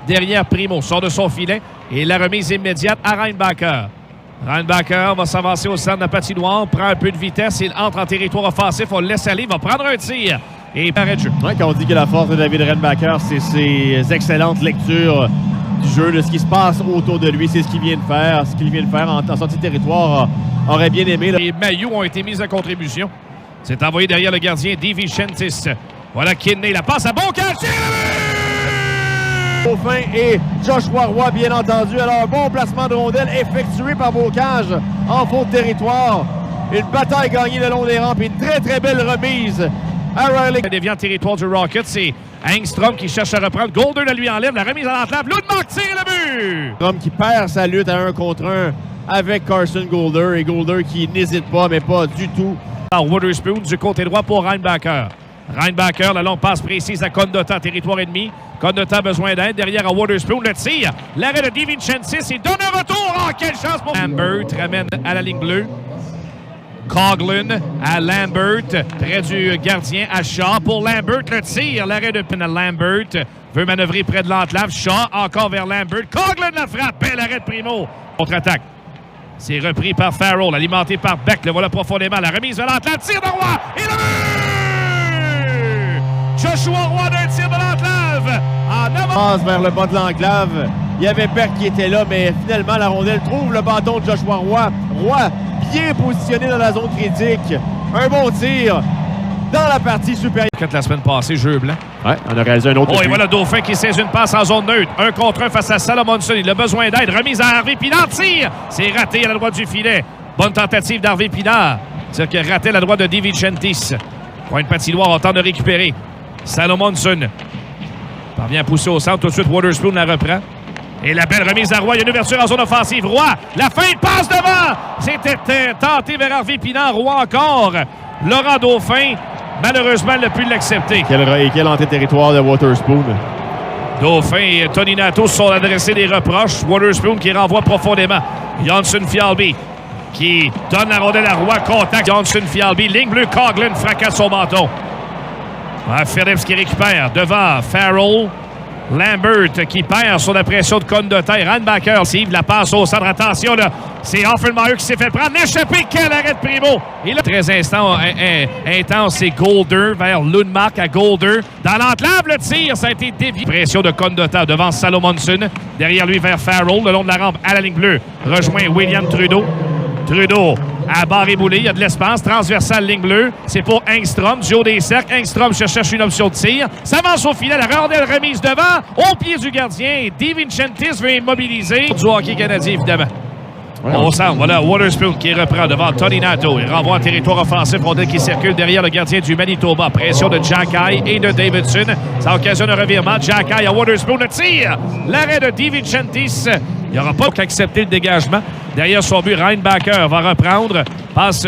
Derrière Primo, sort de son filet et la remise immédiate à Reinbacher. Reinbacher va s'avancer au centre de la patinoire, prend un peu de vitesse, il entre en territoire offensif, on le laisse aller, il va prendre un tir et arrêt de jeu. Ouais, quand on dit que la force de David Reinbacher, c'est ses excellentes lectures du jeu, de ce qui se passe autour de lui, c'est ce qu'il vient de faire. Ce qu'il vient de faire en sortie de territoire, aurait bien aimé. Les maillots ont été mis à contribution. C'est envoyé derrière le gardien DeVincentis. Voilà Kidney, la passe à Beaucage. Dauphin et Joshua Roy, bien entendu. Alors, bon placement de rondelle effectué par Beaucage en fond de territoire. Une bataille gagnée le long des rampes et une très, très belle remise à Riley. Il dévient en territoire du Rocket, c'est Engstrom qui cherche à reprendre. Golder la lui enlève, la remise à l'entrave. Lundmark tire le but! Engstrom qui perd sa lutte à 1 contre 1 avec Carson Golder. Et Golder qui n'hésite pas, mais pas du tout. Wotherspoon du côté droit pour Reinbacher. Reinbacher, la longue passe précise à Condotta, territoire ennemi. Condotta a besoin d'aide. Derrière à Wotherspoon, le tir. L'arrêt de DeVincentis, il donne un retour. Oh, quelle chance pour Lambert, ramène à la ligne bleue. Coughlin à Lambert, près du gardien à Shaw. Pour Lambert, le tir. L'arrêt de Lambert veut manœuvrer près de l'enclave. Shaw encore vers Lambert. Coughlin la frappe. Bel arrêt de Primo. Contre-attaque. C'est repris par Farrell, alimenté par Beck. Le voilà profondément. La remise de l'enclave. Tir de Roy. Et le but! Joshua Roy d'un tir de l'enclave. En avant. Passe vers le bas de l'enclave. Il y avait Beck qui était là, mais finalement, la rondelle trouve le bâton de Joshua Roy. Roy, bien positionné dans la zone critique. Un bon tir dans la partie supérieure. La semaine passée, jeu blanc. Ouais, on a réalisé un autre. Oh, et voilà Dauphin qui saisit une passe en zone neutre. 1 contre 1 face à Salomonson. Il a besoin d'aide. Remise à Harvey Pinard. Tire. C'est raté à la droite du filet. Bonne tentative d'Harvey Pinard. C'est qu'il a raté à la droite de DeVincentis. Point de patinoire, on tente de récupérer. Salomonson parvient à pousser au centre. Tout de suite, Wotherspoon la reprend. Et la belle remise à Roy. Il y a une ouverture en zone offensive. Roy, la fin de passe devant. C'était tenté vers Harvey Pinard. Roy encore. Laurent Dauphin, malheureusement, il n'a pu l'accepter. Quel anti-territoire de Wotherspoon. Dauphin et Tony Nato se sont adressés des reproches. Wotherspoon qui renvoie profondément. Johnson Fialby qui donne la rondelle à Roy. Contact. Johnson Fialby. Ligne bleue. Coughlin fracasse son bâton. Phillips qui récupère devant Farrell. Lambert qui perd sur la pression de Condotta. Reinbacher suit la passe au centre. Attention, là, c'est Offenmeyer qui s'est fait prendre. L'échappée, quel arrêt de Primo! Et là, très intense, c'est Golder vers Lundmark à Golder. Dans l'enclave, le tir, ça a été dévié. Pression de Condotta devant Salomonson. Derrière lui, vers Farrell, le long de la rampe à la ligne bleue. Rejoint William Trudeau. Trudeau à barre éboulée, il y a de l'espace, transversale ligne bleue. C'est pour Engstrom, du haut des cercles. Engstrom cherche une option de tir. S'avance au filet, la rondelle remise devant, au pied du gardien. DeVincentis veut immobiliser. Du hockey canadien, évidemment. Ouais, au centre, voilà Wotherspoon qui reprend devant Tony Nato. Il renvoie en territoire offensif, rondelle qui circule derrière le gardien du Manitoba. Pression de Jacky et de Davidson. Ça occasionne un revirement. Jacky à Wotherspoon, le tir. L'arrêt de DeVincentis. Il n'y aura pas qu'accepter le dégagement. Derrière son but, Reinbacher va reprendre. Passe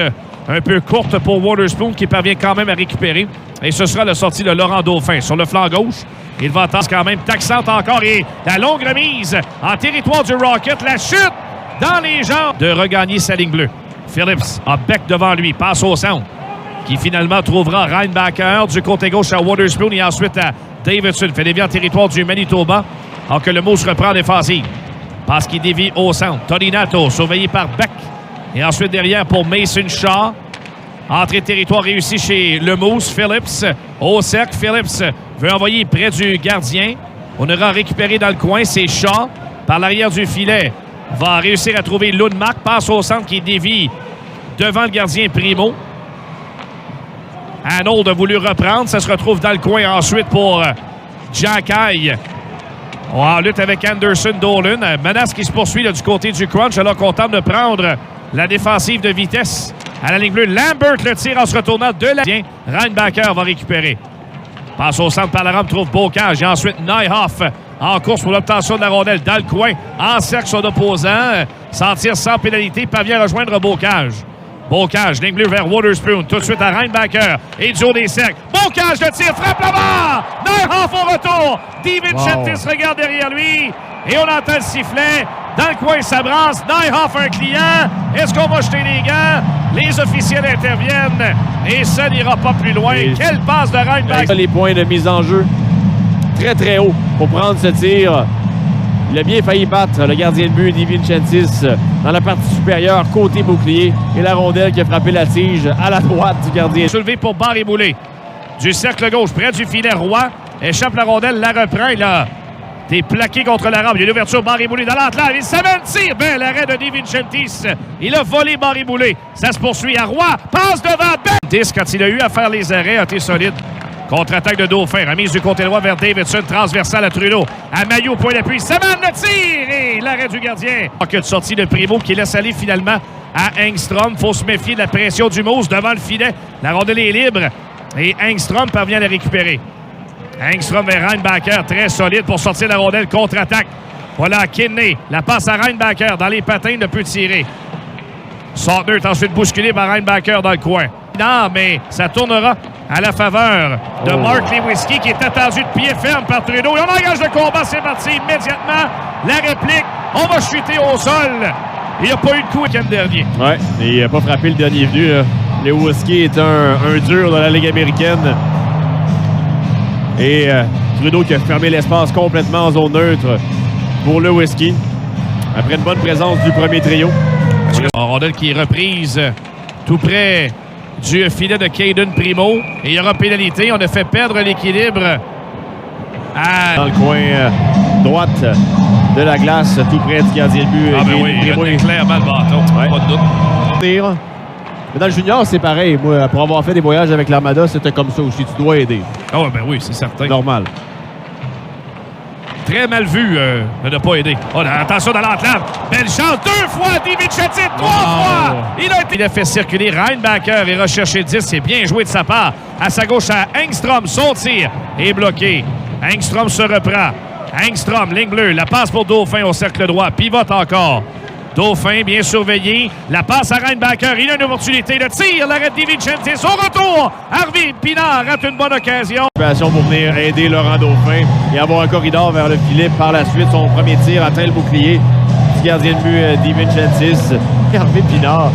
un peu courte pour Wotherspoon qui parvient quand même à récupérer. Et ce sera la sortie de Laurent Dauphin sur le flanc gauche. Il va attendre quand même taxante encore. Et la longue remise en territoire du Rocket. La chute dans les jambes de regagner sa ligne bleue. Phillips a Beck devant lui. Passe au centre. Qui finalement trouvera Reinbacher du côté gauche à Wotherspoon et ensuite à Davidson. Fait dévier en territoire du Manitoba. Alors que le Moose reprend en défensive. Passe qui dévie au centre. Tony Nato, surveillé par Beck. Et ensuite derrière pour Mason Shaw. Entrée de territoire réussie chez le Moose. Phillips au cercle. Phillips veut envoyer près du gardien. On aura récupéré dans le coin. C'est Shaw. Par l'arrière du filet. Va réussir à trouver Lundmark. Passe au centre qui dévie devant le gardien Primo. Arnold a voulu reprendre. Ça se retrouve dans le coin ensuite pour Jacky. En lutte avec Anderson Dolan. Menace qui se poursuit là, du côté du crunch alors qu'on tente de prendre la défensive de vitesse à la ligne bleue. Lambert le tire en se retournant de la... Reinbacher va récupérer. Passe au centre par la rampe, trouve Beaucage. Et ensuite Neuhoff en course pour l'obtention de la rondelle dans le coin. Encercle son opposant. S'en tire sans pénalité. Parvient à rejoindre Beaucage. Beaucage, ligne bleue vers Wotherspoon. Tout de suite à Reinbacher. Et du haut des cercles. Beaucage de tir, frappe là-bas! Neuhoff au retour. DeVincentis regarde derrière lui. Et on entend le sifflet. Dans le coin, ça brasse. Neuhoff, un client. Est-ce qu'on va jeter les gants? Les officiels interviennent. Et ça n'ira pas plus loin. Quelle passe de Reinbacher. Les points de mise en jeu très très haut pour prendre ce tir. Il a bien failli battre le gardien de but, DiVincentis, dans la partie supérieure, côté bouclier. Et la rondelle qui a frappé la tige à la droite du gardien. Soulevé pour Barré-Boulet. Du cercle gauche, près du filet, Roy. Échappe la rondelle, la reprend. Il a été plaqué contre la rampe. Il y a une ouverture, Barré-Boulet dans l'entrave. Il s'amène, tire. Bel arrêt de DiVincentis. Il a volé Barré-Boulet. Ça se poursuit à Roy. Passe devant. Disque, quand il a eu à faire les arrêts, a été solide. Contre-attaque de Dauphin. Remise du côté droit vers Davidson. Transversale à Trudeau. À Mailloux, point d'appui. Saman le tire. Et l'arrêt du gardien. Que de sortie de Primo qui laisse aller finalement à Engstrom. Faut se méfier de la pression du Moose devant le filet. La rondelle est libre. Et Engstrom parvient à la récupérer. Engstrom vers Reinbacher. Très solide pour sortir la rondelle. Contre-attaque. Voilà Kidney. La passe à Reinbacher. Dans les patins, ne peut tirer. Sautner est ensuite bousculé par Reinbacher dans le coin. Non, mais ça tournera à la faveur de Mark Lewinsky qui est attendu de pied ferme par Trudeau. Et on engage le combat, c'est parti immédiatement. La réplique, on va chuter au sol. Il n'y a pas eu de coup le dernier. Oui, et il n'a pas frappé le dernier venu. Lewinsky est un dur dans la Ligue américaine. Et Trudeau qui a fermé l'espace complètement en zone neutre pour Lewinsky. Après une bonne présence du premier trio. La rondelle qui est reprise tout près du filet de Caden Primo. Et il y aura pénalité. On a fait perdre l'équilibre dans le coin droite de la glace, tout près du gardien de but. Ah ben oui, il retenait clairement le bâton. Ouais. Pas de doute. Mais dans le junior, c'est pareil. Moi, pour avoir fait des voyages avec l'Armada, c'était comme ça aussi. Tu dois aider. Ah ben oui, c'est certain. Normal. Très mal vu de ne pas aider. Oh, attention dans l'enclave. Belle chance. 2 fois DiVincentis. 3 fois. Il a fait circuler Reinbacher et recherché 10. C'est bien joué de sa part. À sa gauche à Engstrom. Son tir est bloqué. Engstrom se reprend. Engstrom, ligne bleue. La passe pour Dauphin au cercle droit. Pivote encore. Dauphin, bien surveillé. La passe à Reinbacher. Il a une opportunité de tir. L'arrêt de DiVincentis. Au retour, Arvid Pinard rate une bonne occasion. Pour venir aider Laurent Dauphin et avoir un corridor vers le filet. Par la suite, son premier tir atteint le bouclier du gardien de but DiVincentis. Arvid Pinard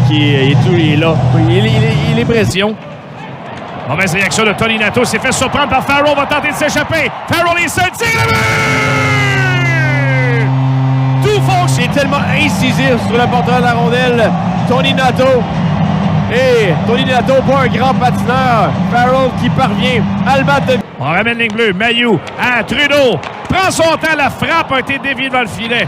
qui est là. Il est pression. Mauvaise réaction de Toninato. S'est fait surprendre par Farrell. Va tenter de s'échapper. Farrell est seul. Tire le but! Tout fonctionne. Il est tellement incisif sur le porteur de la rondelle. Toninato. Et Toninato, pas un grand patineur. Farrell qui parvient à le battre. On ramène ligne bleue. Mailloux à Trudeau. Prend son temps. La frappe a été déviée devant le filet.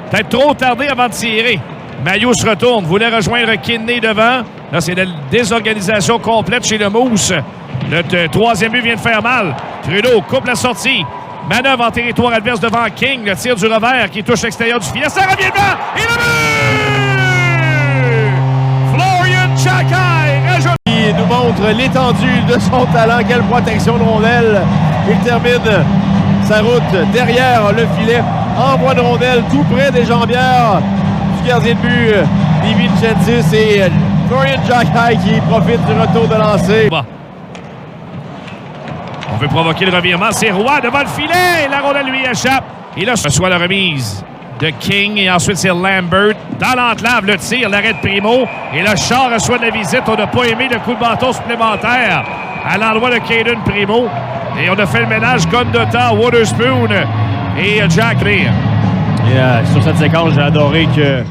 Peut-être trop tardé avant de tirer. Mailloux se retourne. Voulait rejoindre Kidney devant. Là, c'est la désorganisation complète chez le Moose. Le troisième but vient de faire mal. Trudeau coupe la sortie. Manœuvre en territoire adverse devant King. Le tir du revers qui touche l'extérieur du filet. Ça revient devant. Et le but! Florian Chakai rajoute. Il nous montre l'étendue de son talent. Quelle protection de rondelle. Il termine sa route derrière le filet. Envoie de rondelle tout près des jambières du gardien de but DiVincentis et Florian Chakai qui profite du retour de lancer. On veut provoquer le revirement. C'est Roy devant le filet. La rondelle lui échappe. Il reçoit la remise de King. Et ensuite, c'est Lambert. Dans l'enclave, le tir, l'arrêt de Primo. Et le char reçoit de la visite. On n'a pas aimé le coup de bâton supplémentaire à l'endroit de Caden Primo. Et on a fait le ménage comme de temps. Waterspoon et Jack Lear. Sur cette séquence, j'ai adoré que